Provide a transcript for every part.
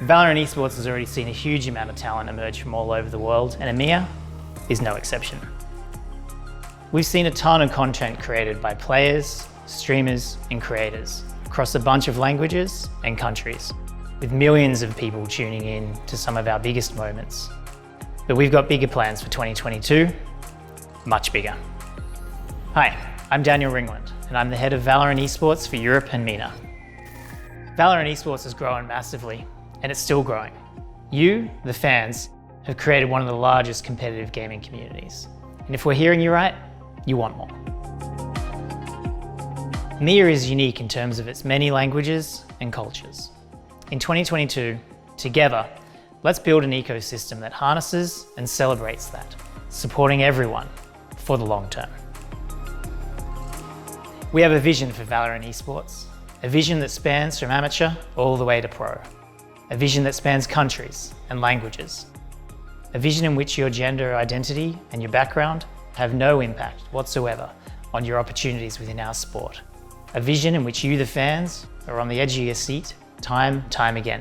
VALORANT Esports has already seen a huge amount of talent emerge from all over the world, and EMEA is no exception. We've seen a ton of content created by players, streamers, and creators across a bunch of languages and countries, with millions of people tuning in to some of our biggest moments. But we've got bigger plans for 2022, much bigger. Hi, I'm Daniel Ringland, and I'm the head of VALORANT Esports for Europe and MENA. VALORANT Esports has grown massively, and it's still growing. You, the fans, have created one of the largest competitive gaming communities. And if we're hearing you right, you want more. EMEA is unique in terms of its many languages and cultures. In 2022, together, let's build an ecosystem that harnesses and celebrates that, supporting everyone for the long term. We have a vision for VALORANT Esports, a vision that spans from amateur all the way to pro, a vision that spans countries and languages, a vision in which your gender identity and your background have no impact whatsoever on your opportunities within our sport, a vision in which you, the fans, are on the edge of your seat time again.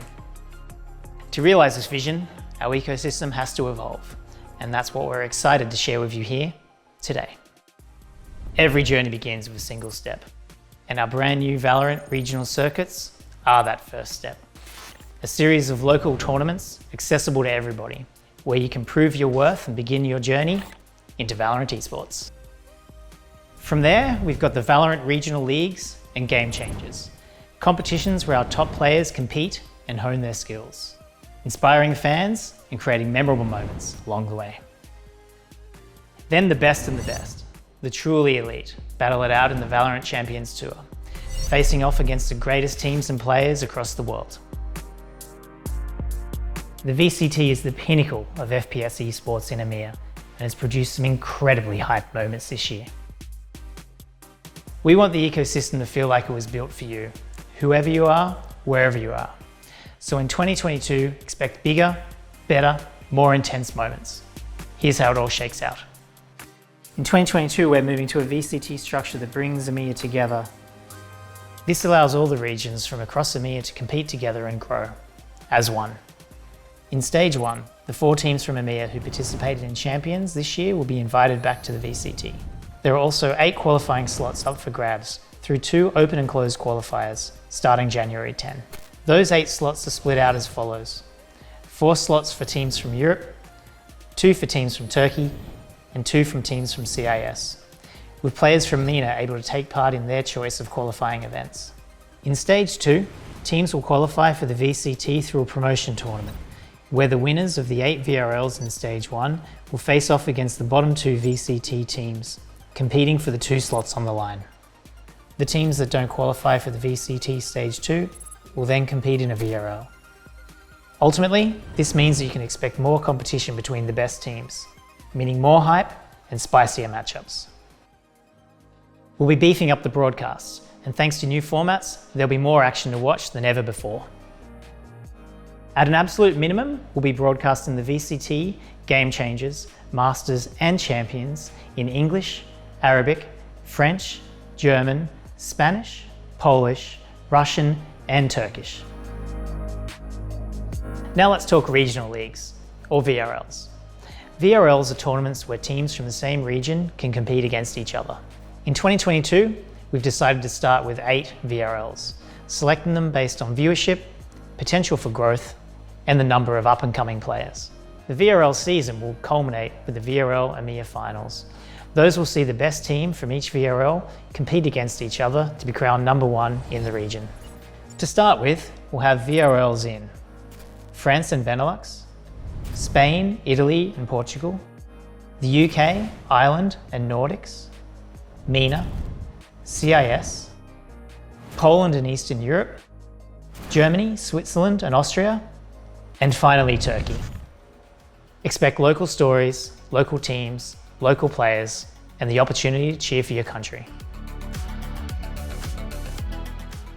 To realise this vision, our ecosystem has to evolve, and that's what we're excited to share with you here today. Every journey begins with a single step, and our brand new VALORANT regional circuits are that first step. A series of local tournaments accessible to everybody, where you can prove your worth and begin your journey into VALORANT Esports. From there, we've got the VALORANT regional leagues and game changers, competitions where our top players compete and hone their skills, inspiring fans and creating memorable moments along the way. Then the best and the best, the truly elite, battle it out in the VALORANT Champions Tour, facing off against the greatest teams and players across the world. The VCT is the pinnacle of FPS esports in EMEA and has produced some incredibly hyped moments this year. We want the ecosystem to feel like it was built for you, whoever you are, wherever you are. So in 2022, expect bigger, better, more intense moments. Here's how it all shakes out. In 2022, we're moving to a VCT structure that brings EMEA together. This allows all the regions from across EMEA to compete together and grow as one. In Stage 1, the 4 teams from EMEA who participated in Champions this year will be invited back to the VCT. There are also 8 qualifying slots up for grabs through 2 open and closed qualifiers starting January 10. Those 8 slots are split out as follows: 4 slots for teams from Europe, 2 for teams from Turkey, and 2 from teams from CIS, with players from MENA able to take part in their choice of qualifying events. In Stage 2, teams will qualify for the VCT through a promotion tournament, where the winners of the 8 VRLs in Stage 1 will face off against the bottom 2 VCT teams, competing for the 2 slots on the line. The teams that don't qualify for the VCT Stage 2 will then compete in a VRL. Ultimately, this means that you can expect more competition between the best teams, meaning more hype and spicier matchups. We'll be beefing up the broadcasts, and thanks to new formats, there'll be more action to watch than ever before. At an absolute minimum, we'll be broadcasting the VCT, Game Changers, Masters and Champions in English, Arabic, French, German, Spanish, Polish, Russian and Turkish. Now let's talk regional leagues, or VRLs. VRLs are tournaments where teams from the same region can compete against each other. In 2022, we've decided to start with 8 VRLs, selecting them based on viewership, potential for growth, and the number of up-and-coming players. The VRL season will culminate with the VRL EMEA finals. Those will see the best team from each VRL compete against each other to be crowned number 1 in the region. To start with, we'll have VRLs in France and Benelux, Spain, Italy and Portugal, the UK, Ireland and Nordics, MENA, CIS, Poland and Eastern Europe, Germany, Switzerland and Austria, and finally Turkey. Expect local stories, local teams, local players, and the opportunity to cheer for your country.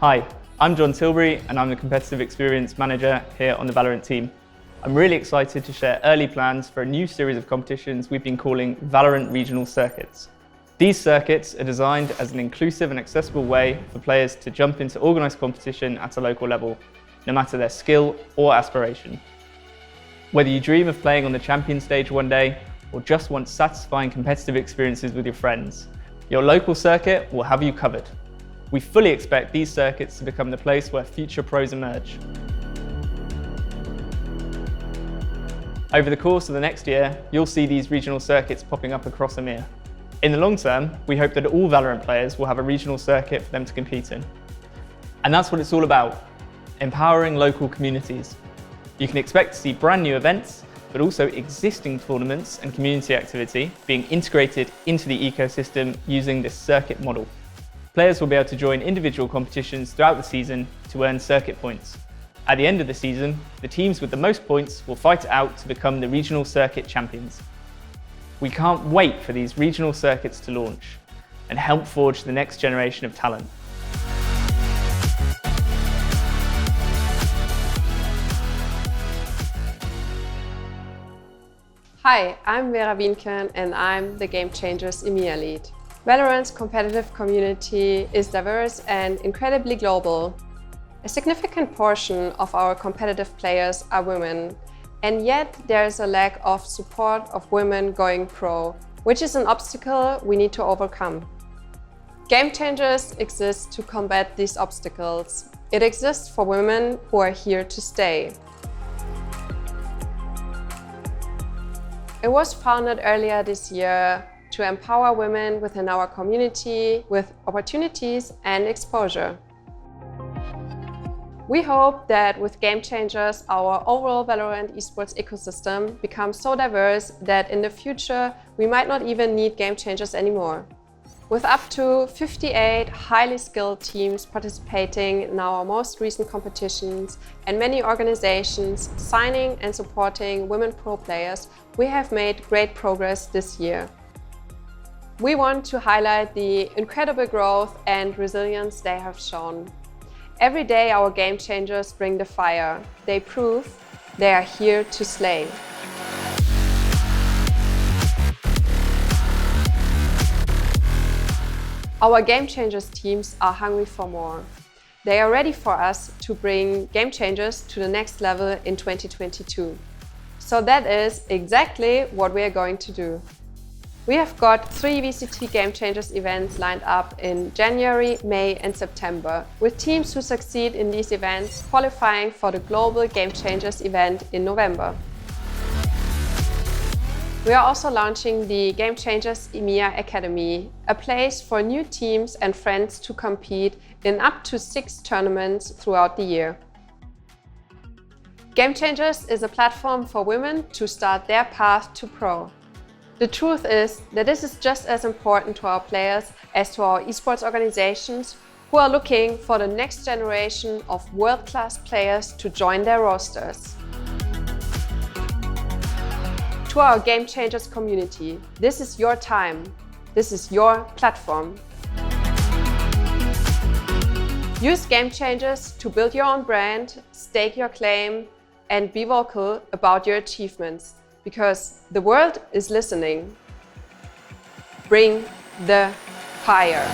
Hi, I'm John Tilbury and I'm the Competitive Experience Manager here on the VALORANT team. I'm really excited to share early plans for a new series of competitions we've been calling VALORANT Regional Circuits. These circuits are designed as an inclusive and accessible way for players to jump into organised competition at a local level. no matter their skill or aspiration. Whether you dream of playing on the champion stage one day, or just want satisfying competitive experiences with your friends, your local circuit will have you covered. We fully expect these circuits to become the place where future pros emerge. Over the course of the next year, you'll see these regional circuits popping up across EMEA. In the long term, we hope that all Valorant players will have a regional circuit for them to compete in. And that's what it's all about, empowering local communities. You can expect to see brand new events, but also existing tournaments and community activity being integrated into the ecosystem using this circuit model. Players will be able to join individual competitions throughout the season to earn circuit points. At the end of the season, the teams with the most points will fight it out to become the regional circuit champions. We can't wait for these regional circuits to launch and help forge the next generation of talent. Hi, I'm Vera Wienken and I'm the Game Changers EMEA lead. Valorant's competitive community is diverse and incredibly global. A significant portion of our competitive players are women, and yet there is a lack of support of women going pro, which is an obstacle we need to overcome. Game Changers exists to combat these obstacles. It exists for women who are here to stay. It was founded earlier this year to empower women within our community with opportunities and exposure. We hope that with Game Changers, our overall Valorant esports ecosystem becomes so diverse that in the future we might not even need Game Changers anymore. With up to 58 highly skilled teams participating in our most recent competitions and many organizations signing and supporting women pro players, we have made great progress this year. We want to highlight the incredible growth and resilience they have shown. Every day our Game Changers bring the fire. They prove they are here to slay. Our Game Changers teams are hungry for more. They are ready for us to bring Game Changers to the next level in 2022. So that is exactly what we are going to do. We have got 3 VCT Game Changers events lined up in January, May and September, with teams who succeed in these events qualifying for the Global Game Changers event in November. We are also launching the Game Changers EMEA Academy, a place for new teams and friends to compete in up to 6 tournaments throughout the year. Game Changers is a platform for women to start their path to pro. The truth is that this is just as important to our players as to our esports organizations who are looking for the next generation of world-class players to join their rosters. To our Game Changers community, this is your time. This is your platform. Use Game Changers to build your own brand, stake your claim, and be vocal about your achievements. Because the world is listening. Bring the fire.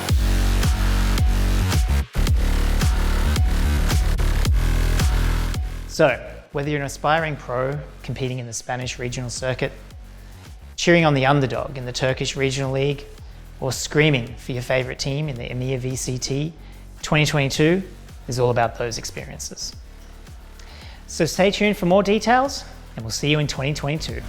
So, whether you're an aspiring pro competing in the Spanish regional circuit, cheering on the underdog in the Turkish regional league, or screaming for your favorite team in the EMEA VCT, 2022 is all about those experiences. So stay tuned for more details, and we'll see you in 2022.